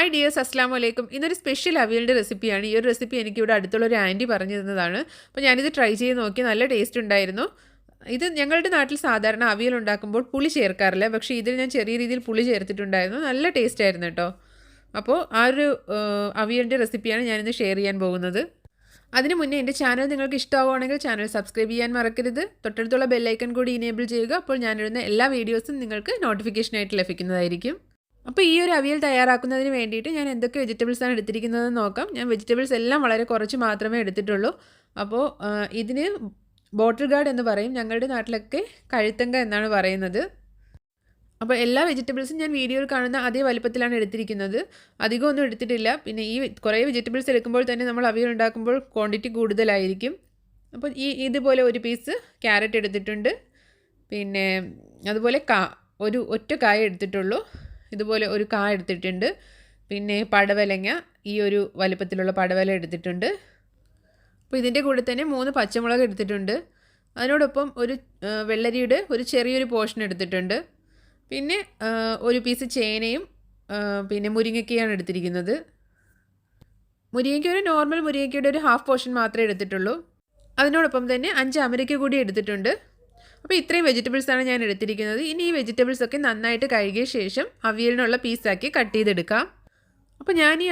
Hi dears, അസ്സലാമു അലൈക്കും. ഇന്നൊരു സ്പെഷ്യൽ അവിയലിൻ്റെ റെസിപ്പിയാണ്. ഈ ഒരു റെസിപ്പി എനിക്ക് ഇവിടെ അടുത്തുള്ളൊരു ആൻറ്റി പറഞ്ഞു തന്നതാണ്. അപ്പോൾ ഞാനിത് ട്രൈ ചെയ്ത് നോക്കി. നല്ല ടേസ്റ്റ് ഉണ്ടായിരുന്നു. ഇത് ഞങ്ങളുടെ നാട്ടിൽ സാധാരണ അവിയൽ ഉണ്ടാക്കുമ്പോൾ പുളി ചേർക്കാറില്ല. പക്ഷേ ഇതിൽ ഞാൻ ചെറിയ രീതിയിൽ പുളി ചേർത്തിട്ടുണ്ടായിരുന്നു. നല്ല ടേസ്റ്റ് ആയിരുന്നു കേട്ടോ. അപ്പോൾ ആ ഒരു അവിയലിൻ്റെ റെസിപ്പിയാണ് ഞാനിന്ന് ഷെയർ ചെയ്യാൻ പോകുന്നത്. അതിന് മുന്നേ എൻ്റെ ചാനൽ നിങ്ങൾക്ക് ഇഷ്ടമാവുകയാണെങ്കിൽ ചാനൽ സബ്സ്ക്രൈബ് ചെയ്യാൻ മറക്കരുത്. തൊട്ടടുത്തുള്ള ബെല്ലൈക്കൺ കൂടി ഇനേബിൾ ചെയ്യുക. അപ്പോൾ ഞാനിടുന്ന എല്ലാ വീഡിയോസും നിങ്ങൾക്ക് നോട്ടിഫിക്കേഷനായിട്ട് ലഭിക്കുന്നതായിരിക്കും. അപ്പോൾ ഈ ഒരു അവിയൽ തയ്യാറാക്കുന്നതിന് വേണ്ടിയിട്ട് ഞാൻ എന്തൊക്കെ വെജിറ്റബിൾസാണ് എടുത്തിരിക്കുന്നതെന്ന് നോക്കാം. ഞാൻ വെജിറ്റബിൾസ് എല്ലാം വളരെ കുറച്ച് മാത്രമേ എടുത്തിട്ടുള്ളൂ. അപ്പോൾ ഇതിന് ബോട്ടിൽ ഗാർഡ് എന്ന് പറയും. ഞങ്ങളുടെ നാട്ടിലൊക്കെ കഴുത്തങ്ക എന്നാണ് പറയുന്നത്. അപ്പോൾ എല്ലാ വെജിറ്റബിൾസും ഞാൻ വീഡിയോയിൽ കാണുന്ന അതേ വലുപ്പത്തിലാണ് എടുത്തിരിക്കുന്നത്. അധികമൊന്നും എടുത്തിട്ടില്ല. പിന്നെ ഈ കുറേ വെജിറ്റബിൾസ് എടുക്കുമ്പോൾ തന്നെ നമ്മൾ അവിയൽ ഉണ്ടാക്കുമ്പോൾ ക്വാണ്ടിറ്റി കൂടുതലായിരിക്കും. അപ്പോൾ ഇതുപോലെ ഒരു പീസ് ക്യാരറ്റ് എടുത്തിട്ടുണ്ട്. പിന്നെ അതുപോലെ ഒരു ഒറ്റ കായ എടുത്തിട്ടുള്ളൂ. ഇതുപോലെ ഒരു കായ എടുത്തിട്ടുണ്ട്. പിന്നെ പടവലങ്ങ, ഈ ഒരു വലുപ്പത്തിലുള്ള പടവല എടുത്തിട്ടുണ്ട്. അപ്പോൾ ഇതിൻ്റെ കൂടെ തന്നെ 3 പച്ചമുളക് എടുത്തിട്ടുണ്ട്. അതിനോടൊപ്പം ഒരു വെള്ളരിയുടെ ഒരു ചെറിയൊരു പോർഷൻ എടുത്തിട്ടുണ്ട്. പിന്നെ ഒരു പീസ് ചേനയും പിന്നെ മുരിങ്ങയ്ക്കയാണ് എടുത്തിരിക്കുന്നത്. മുരിങ്ങയ്ക്ക ഒരു നോർമൽ മുരിങ്ങയ്ക്കയുടെ ഒരു ഹാഫ് പോർഷൻ മാത്രമേ എടുത്തിട്ടുള്ളൂ. അതിനോടൊപ്പം തന്നെ 5 അമരയ്ക്ക കൂടി എടുത്തിട്ടുണ്ട്. അപ്പോൾ ഇത്രയും വെജിറ്റബിൾസാണ് ഞാൻ എടുത്തിരിക്കുന്നത്. ഇനി ഈ വെജിറ്റബിൾസൊക്കെ നന്നായിട്ട് കഴുകിയ ശേഷം അവിയലിനുള്ള പീസാക്കി കട്ട് ചെയ്തെടുക്കാം. അപ്പോൾ ഞാൻ ഈ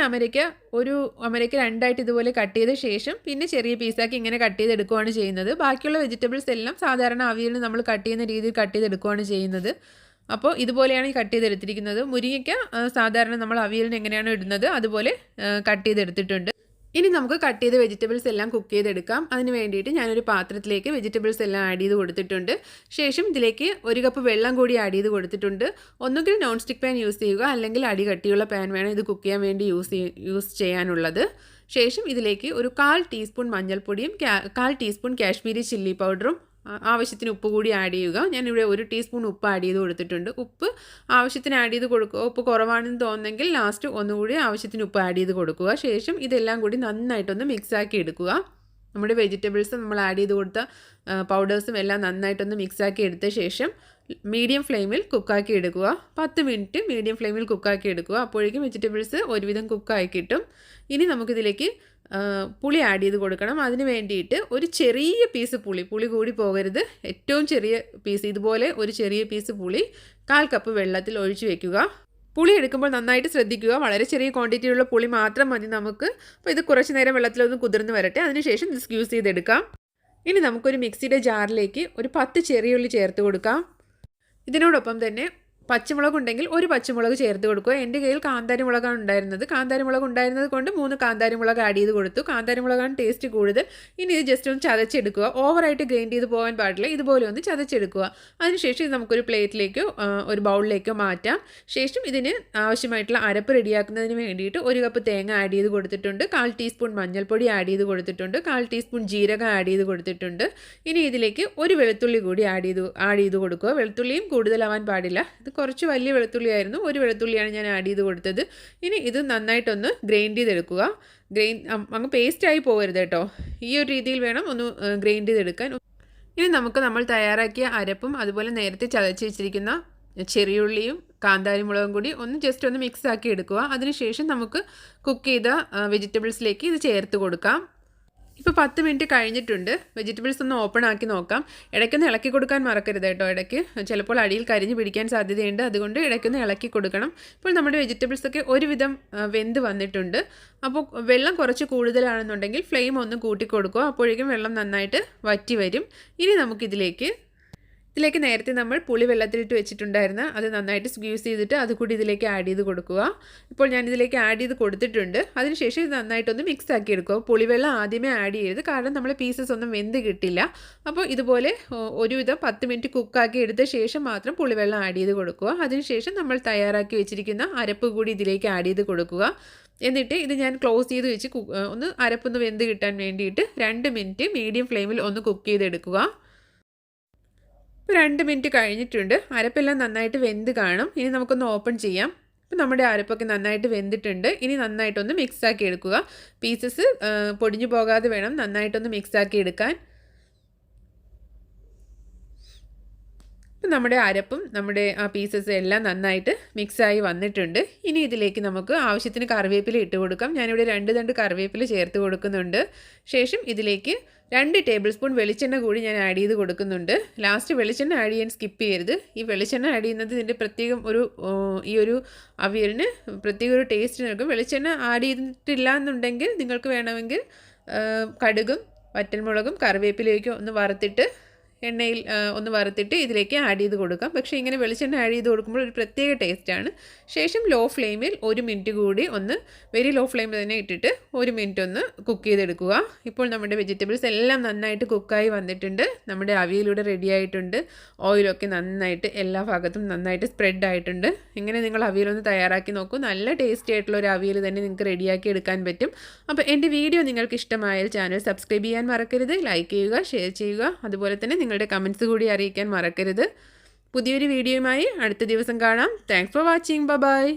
ഒരു അമരയ്ക്ക രണ്ടായിട്ട് ഇതുപോലെ കട്ട് ചെയ്ത ശേഷം പിന്നെ ചെറിയ പീസാക്കി ഇങ്ങനെ കട്ട് ചെയ്തെടുക്കുകയാണ് ചെയ്യുന്നത്. ബാക്കിയുള്ള വെജിറ്റബിൾസ് എല്ലാം സാധാരണ അവിയലിന് നമ്മൾ കട്ട് ചെയ്യുന്ന രീതിയിൽ കട്ട് ചെയ്തെടുക്കുകയാണ് ചെയ്യുന്നത്. അപ്പോൾ ഇതുപോലെയാണ് ഈ കട്ട് ചെയ്തെടുത്തിരിക്കുന്നത്. മുരിങ്ങയ്ക്ക സാധാരണ നമ്മൾ അവിയലിന് എങ്ങനെയാണ് ഇടുന്നത് അതുപോലെ കട്ട് ചെയ്തെടുത്തിട്ടുണ്ട്. ഇനി നമുക്ക് കട്ട് ചെയ്ത വെജിറ്റബിൾസ് എല്ലാം കുക്ക് ചെയ്തെടുക്കാം. അതിന് വേണ്ടിയിട്ട് ഞാനൊരു പാത്രത്തിലേക്ക് വെജിറ്റബിൾസ് എല്ലാം ആഡ് ചെയ്ത് കൊടുത്തിട്ടുണ്ട്. ശേഷം ഇതിലേക്ക് 1 കപ്പ് വെള്ളം കൂടി ആഡ് ചെയ്ത് കൊടുത്തിട്ടുണ്ട്. ഒന്നുകിൽ നോൺ സ്റ്റിക്ക് പാൻ യൂസ് ചെയ്യുക, അല്ലെങ്കിൽ അടി കട്ടിയുള്ള പാൻ വേണം ഇത് കുക്ക് ചെയ്യാൻ വേണ്ടി യൂസ് ചെയ്യാനുള്ളത്. ശേഷം ഇതിലേക്ക് ഒരു 1/4 ടീസ്പൂൺ മഞ്ഞൾപ്പൊടിയും 1/4 ടീസ്പൂൺ കാശ്മീരി ചില്ലി പൗഡറും ആവശ്യത്തിന് ഉപ്പ് കൂടി ആഡ് ചെയ്യുക. ഞാനിവിടെ 1 ടീസ്പൂൺ ഉപ്പ് ആഡ് ചെയ്ത് കൊടുത്തിട്ടുണ്ട്. ഉപ്പ് ആവശ്യത്തിന് ആഡ് ചെയ്ത് കൊടുക്കുക. ഉപ്പ് കുറവാണെന്ന് തോന്നുന്നെങ്കിൽ ലാസ്റ്റ് ഒന്നുകൂടി ആവശ്യത്തിന് ഉപ്പ് ആഡ് ചെയ്ത് കൊടുക്കുക. ശേഷം ഇതെല്ലാം കൂടി നന്നായിട്ടൊന്ന് മിക്സാക്കി എടുക്കുക. നമ്മുടെ വെജിറ്റബിൾസും നമ്മൾ ആഡ് ചെയ്ത് കൊടുത്ത പൗഡേഴ്സും എല്ലാം നന്നായിട്ടൊന്ന് മിക്സാക്കി എടുത്ത ശേഷം മീഡിയം ഫ്ലെയിമിൽ കുക്കാക്കി എടുക്കുക. 10 മിനിറ്റ് മീഡിയം ഫ്ലെയിമിൽ കുക്കാക്കി എടുക്കുക. അപ്പോഴേക്കും വെജിറ്റബിൾസ് ഒരുവിധം കുക്കായി കിട്ടും. ഇനി നമുക്കിതിലേക്ക് പുളി ആഡ് ചെയ്ത് കൊടുക്കണം. അതിന് വേണ്ടിയിട്ട് ഒരു ചെറിയ പീസ് പുളി കൂടി പോകരുത്, ഏറ്റവും ചെറിയ പീസ്, ഇതുപോലെ ഒരു ചെറിയ പീസ് പുളി 1/4 കപ്പ് വെള്ളത്തിൽ ഒഴിച്ച് വെക്കുക. പുളി എടുക്കുമ്പോൾ നന്നായിട്ട് ശ്രദ്ധിക്കുക. വളരെ ചെറിയ ക്വാണ്ടിറ്റിയുള്ള പുളി മാത്രം മതി നമുക്ക്. അപ്പോൾ ഇത് കുറച്ച് നേരം വെള്ളത്തിലൊന്ന് കുതിർന്ന് വരട്ടെ. അതിനുശേഷം ഇത് സ്ക്യൂസ് ചെയ്തെടുക്കാം. ഇനി നമുക്കൊരു മിക്സിയുടെ ജാറിലേക്ക് ഒരു 10 ചെറിയുള്ളി ചേർത്ത് കൊടുക്കാം. ഇതിനോടൊപ്പം തന്നെ പച്ചമുളക് ഉണ്ടെങ്കിൽ 1 പച്ചമുളക് ചേർത്ത് കൊടുക്കുക. എൻ്റെ കയ്യിൽ കാന്താരി മുളകാണ് ഉണ്ടായിരുന്നത്. കാന്താരി മുളക് ഉണ്ടായിരുന്നത് കൊണ്ട് 3 കാന്താരി മുളക് ആഡ് ചെയ്ത് കൊടുത്തു. കാന്താരി മുളകാണ് ടേസ്റ്റ് കൂടുതൽ. ഇനി ഇത് ജസ്റ്റ് ഒന്ന് ചതച്ചെടുക്കുക. ഓവറായിട്ട് ഗ്രൈൻഡ് ചെയ്ത് പോകാൻ പാടില്ല. ഇതുപോലെ ഒന്ന് ചതച്ചെടുക്കുക. അതിനുശേഷം ഇത് നമുക്കൊരു പ്ലേറ്റിലേക്കോ ഒരു ബൗളിലേക്കോ മാറ്റാം. ശേഷം ഇതിന് ആവശ്യമായിട്ടുള്ള അരപ്പ് റെഡിയാക്കുന്നതിന് വേണ്ടിയിട്ട് 1 കപ്പ് തേങ്ങ ആഡ് ചെയ്ത് കൊടുത്തിട്ടുണ്ട്. 1/4 ടീസ്പൂൺ മഞ്ഞൾപ്പൊടി ആഡ് ചെയ്ത് കൊടുത്തിട്ടുണ്ട്. 1/4 ടീസ്പൂൺ ജീരകം ആഡ് ചെയ്ത് കൊടുത്തിട്ടുണ്ട്. ഇനി ഇതിലേക്ക് ഒരു വെളുത്തുള്ളി കൂടി ആഡ് ചെയ്ത് കൊടുക്കുക. വെളുത്തുള്ളിയും കൂടുതലാവാൻ പാടില്ല. ഇത് കുറച്ച് വലിയ വെളുത്തുള്ളിയായിരുന്നു. ഒരു വെളുത്തുള്ളിയാണ് ഞാൻ ആഡ് ചെയ്ത് കൊടുത്തത്. ഇനി ഇത് നന്നായിട്ടൊന്ന് ഗ്രൈൻഡ് ചെയ്തെടുക്കുക. അങ്ങ് പേസ്റ്റായി പോകരുത് കേട്ടോ. ഈ ഒരു രീതിയിൽ വേണം ഒന്ന് ഗ്രൈൻഡ് ചെയ്തെടുക്കാൻ. ഇനി നമ്മൾ തയ്യാറാക്കിയ അരപ്പും അതുപോലെ നേരത്തെ ചതച്ച് വെച്ചിരിക്കുന്ന ചെറിയുള്ളിയും കാന്താരി മുളകും കൂടി ജസ്റ്റ് ഒന്ന് മിക്സ് ആക്കി എടുക്കുക. അതിനുശേഷം നമുക്ക് കുക്ക് ചെയ്ത വെജിറ്റബിൾസിലേക്ക് ഇത് ചേർത്ത് കൊടുക്കാം. ഇപ്പോൾ 10 മിനിറ്റ് കഴിഞ്ഞിട്ടുണ്ട്. വെജിറ്റബിൾസ് ഒന്ന് ഓപ്പൺ ആക്കി നോക്കാം. ഇടയ്ക്കൊന്ന് ഇളക്കി കൊടുക്കാൻ മറക്കരുത് കേട്ടോ. ഇടയ്ക്ക് ചിലപ്പോൾ അടിയിൽ കരിഞ്ഞ് പിടിക്കാൻ സാധ്യതയുണ്ട്. അതുകൊണ്ട് ഇടയ്ക്കൊന്ന് ഇളക്കി കൊടുക്കണം. ഇപ്പോൾ നമ്മുടെ വെജിറ്റബിൾസൊക്കെ ഒരുവിധം വെന്ത് വന്നിട്ടുണ്ട്. അപ്പോൾ വെള്ളം കുറച്ച് കൂടുതലാണെന്നുണ്ടെങ്കിൽ ഫ്ലെയിം ഒന്ന് കൂട്ടി കൊടുക്കുക. അപ്പോഴേക്കും വെള്ളം നന്നായിട്ട് വറ്റി വരും. ഇനി നമുക്കിതിലേക്ക് നേരത്തെ നമ്മൾ പുളി വെള്ളത്തിലിട്ട് വെച്ചിട്ടുണ്ടായിരുന്ന അത് നന്നായിട്ട് സ്ക്യൂസ് ചെയ്തിട്ട് അതുകൂടി ഇതിലേക്ക് ആഡ് ചെയ്ത് കൊടുക്കുക. ഇപ്പോൾ ഞാൻ ഇതിലേക്ക് ആഡ് ചെയ്ത് കൊടുത്തിട്ടുണ്ട്. അതിനുശേഷം ഇത് നന്നായിട്ടൊന്ന് മിക്സ് ആക്കി എടുക്കുക. പുളിവെള്ളം ആദ്യമേ ആഡ് ചെയ്യരുത്, കാരണം നമ്മൾ പീസസ് ഒന്നും വെന്ത് കിട്ടില്ല. അപ്പോൾ ഇതുപോലെ ഒരുവിധം 10 മിനിറ്റ് കുക്കാക്കി എടുത്ത ശേഷം മാത്രം പുളിവെള്ളം ആഡ് ചെയ്ത് കൊടുക്കുക. അതിനുശേഷം നമ്മൾ തയ്യാറാക്കി വെച്ചിരിക്കുന്ന അരപ്പ് കൂടി ഇതിലേക്ക് ആഡ് ചെയ്ത് കൊടുക്കുക. എന്നിട്ട് ഇത് ഞാൻ ക്ലോസ് ചെയ്ത് വെച്ച് ഒന്ന് അരപ്പൊന്ന് വെന്ത് കിട്ടാൻ വേണ്ടിയിട്ട് 2 മിനിറ്റ് മീഡിയം ഫ്ലെയിമിൽ ഒന്ന് കുക്ക് ചെയ്തെടുക്കുക. 2 മിനിറ്റ് കഴിഞ്ഞിട്ടുണ്ട്. അരപ്പെല്ലാം നന്നായിട്ട് വെന്ത് കാണും. ഇനി നമുക്കൊന്ന് ഓപ്പൺ ചെയ്യാം. ഇപ്പോൾ നമ്മുടെ അരപ്പൊക്കെ നന്നായിട്ട് വെന്തിട്ടുണ്ട്. ഇനി നന്നായിട്ടൊന്ന് മിക്സാക്കി എടുക്കുക. പീസസ് പൊടിഞ്ഞു പോകാതെ വേണം നന്നായിട്ടൊന്ന് മിക്സാക്കി എടുക്കാൻ. ഇപ്പം നമ്മുടെ അരപ്പും നമ്മുടെ ആ പീസസ് എല്ലാം നന്നായിട്ട് മിക്സായി വന്നിട്ടുണ്ട്. ഇനി ഇതിലേക്ക് നമുക്ക് ആവശ്യത്തിന് കറിവേപ്പില ഇട്ട് കൊടുക്കാം. ഞാനിവിടെ 2 തണ്ട് കറിവേപ്പില ചേർത്ത് കൊടുക്കുന്നുണ്ട്. ശേഷം ഇതിലേക്ക് 2 ടേബിൾ സ്പൂൺ വെളിച്ചെണ്ണ കൂടി ഞാൻ ആഡ് ചെയ്ത് കൊടുക്കുന്നുണ്ട്. ലാസ്റ്റ് വെളിച്ചെണ്ണ ആഡ് ചെയ്യാൻ സ്കിപ്പ് ചെയ്യരുത്. ഈ വെളിച്ചെണ്ണ ആഡ് ചെയ്യുന്നത് ഇതിൻ്റെ പ്രത്യേകം ഈ ഒരു അവിയലിന് പ്രത്യേക ഒരു ടേസ്റ്റ് നൽകും. വെളിച്ചെണ്ണ ആഡ് ചെയ്തിട്ടില്ല എന്നുണ്ടെങ്കിൽ നിങ്ങൾക്ക് വേണമെങ്കിൽ കടുകും വറ്റൽമുളകും കറിവേപ്പിലയൊക്കെ ഒന്ന് വറുത്തിട്ട് എണ്ണയിൽ ഒന്ന് വറുത്തിട്ട് ഇതിലേക്ക് ആഡ് ചെയ്ത് കൊടുക്കാം. പക്ഷേ ഇങ്ങനെ വെളിച്ചെണ്ണ ആഡ് ചെയ്ത് കൊടുക്കുമ്പോൾ ഒരു പ്രത്യേക ടേസ്റ്റാണ്. ശേഷം ലോ ഫ്ലെയിമിൽ 1 മിനിറ്റ് കൂടി ഒന്ന് വെരി ലോ ഫ്ലെയിമിൽ തന്നെ ഇട്ടിട്ട് 1 മിനിറ്റ് ഒന്ന് കുക്ക് ചെയ്തെടുക്കുക. ഇപ്പോൾ നമ്മുടെ വെജിറ്റബിൾസ് എല്ലാം നന്നായിട്ട് കുക്കായി വന്നിട്ടുണ്ട്. നമ്മുടെ അവിയലൂടെ റെഡി ആയിട്ടുണ്ട്. ഓയിലൊക്കെ നന്നായിട്ട് എല്ലാ ഭാഗത്തും നന്നായിട്ട് സ്പ്രെഡ് ആയിട്ടുണ്ട്. ഇങ്ങനെ നിങ്ങൾ അവിയലൊന്ന് തയ്യാറാക്കി നോക്കൂ. നല്ല ടേസ്റ്റി ആയിട്ടുള്ള ഒരു അവിയൽ തന്നെ നിങ്ങൾക്ക് റെഡിയാക്കി എടുക്കാൻ പറ്റും. അപ്പോൾ എൻ്റെ വീഡിയോ നിങ്ങൾക്ക് ഇഷ്ടമായാൽ ചാനൽ സബ്സ്ക്രൈബ് ചെയ്യാൻ മറക്കരുത്. ലൈക്ക് ചെയ്യുക, ഷെയർ ചെയ്യുക. അതുപോലെ തന്നെ നിങ്ങളുടെ കമൻറ്റ്സ് കൂടി അറിയിക്കാൻ മറക്കരുത്. പുതിയൊരു വീഡിയോയുമായി അടുത്ത ദിവസം കാണാം. Thanks for watching. ബൈ.